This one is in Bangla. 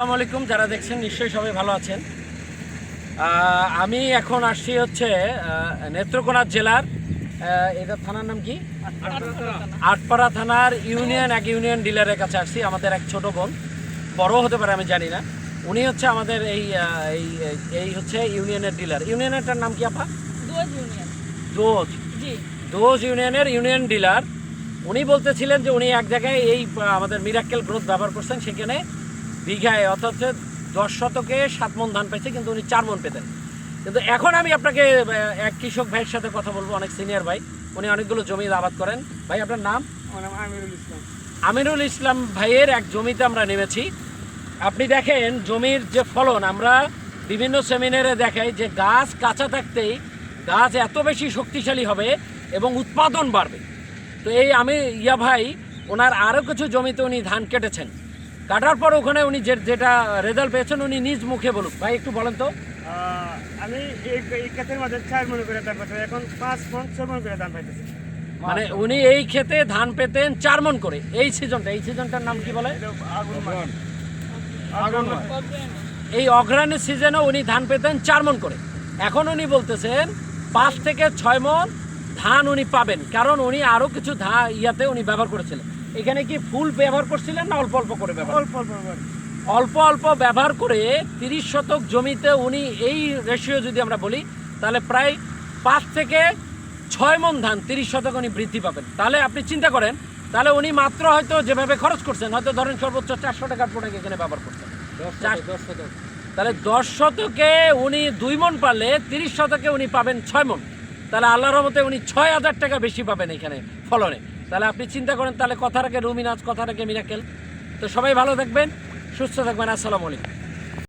আসসালামু আলাইকুম। যারা দেখছেন নিশ্চয়ই সবাই ভালো আছেন। আমি এখন আসছি হচ্ছে নেত্রকোনা জেলার এটা থানার নাম কি, আটপাড়া থানার এক ইউনিয়ন ডিলারের কাছে আসছি। আমাদের এক ছোট বোন, বড় হতে পারে আমি জানি না, উনি হচ্ছে আমাদের এই হচ্ছে ইউনিয়নের ডিলার। ইউনিয়নটার নাম কি আপা? দোজ ইউনিয়নের ইউনিয়ন ডিলার। উনি বলতেছিলেন যে উনি এক জায়গায় আমাদের মিরাক্কেল গ্রোথ ব্যবহার করছেন, সেখানে বিঘায় অর্থাৎ 10 শতকে 7 মণ ধান পাইছে, কিন্তু উনি 4 মণ পেতেন। কিন্তু এখন আমি আপনাকে এক কৃষক ভাইয়ের সাথে কথা বলবো, অনেক সিনিয়র ভাই, উনি অনেকগুলো জমি আবাদ করেন। ভাই আপনার নাম? আমিরুল ইসলাম ভাইয়ের এক জমিতে আমরা নেমেছি। আপনি দেখেন জমির যে ফলন, আমরা বিভিন্ন সেমিনারে দেখাই যে গাছ কাঁচা থাকতেই গাছ এত বেশি শক্তিশালী হবে এবং উৎপাদন বাড়বে। তো আমি ভাই ওনার আরও কিছু জমিতে উনি ধান কেটেছেন, কাটার পর ওখানে উনি যেটা রেজাল্ট পেয়েছেন উনি নিজ মুখে বলুক। ভাই একটু বলেন তো। আমি এই ক্ষেতের মধ্যে 4 মণ করে ধান পাইছি, এখন 5 মণ 6 মণ করে ধান পাইতেছি। মানে উনি এই ক্ষেতে ধান পেতেন 4 মণ করে। এই সিজনটার নাম কি বলে? এই অগ্রহায়ণের সিজনে উনি ধান পেতেন 4 মণ করে। এখন উনি বলতেছেন 5 থেকে 6 মণ ধান উনি পাবেন, কারণ উনি আরও কিছু উনি ব্যবহার করেছিলেন। এখানে কি ফুল ব্যবহার করছিলেন না অল্প অল্প করে ব্যবহার? অল্প অল্প ব্যবহার করে 30 শতক জমিতে উনি এই রেশিও যদি আমরা বলি, তাহলে প্রায় 5 থেকে 6 মণ ধান 30 শতক উনি বৃদ্ধি পাবেন। তাহলে আপনি চিন্তা করেন, তাহলে উনি মাত্র হয়তো যেভাবে খরচ করছেন, হয়তো ধরেন সর্বোচ্চ 400 টাকার প্রোডাক্ট এখানে ব্যবহার করছেন। তাহলে 10 শতকে উনি 2 মণ পারলে 30 শতকে উনি পাবেন 6 মণ। তাহলে আল্লাহর রহমতে উনি 6000 টাকা বেশি পাবেন এখানে ফলনে। তাহলে আপনি চিন্তা করেন, তাহলে কথা রাখে রুমিনাজ, কথা রাখে মিরাকেল। তো সবাই ভালো থাকবেন, সুস্থ থাকবেন। আসসালামু আলাইকুম।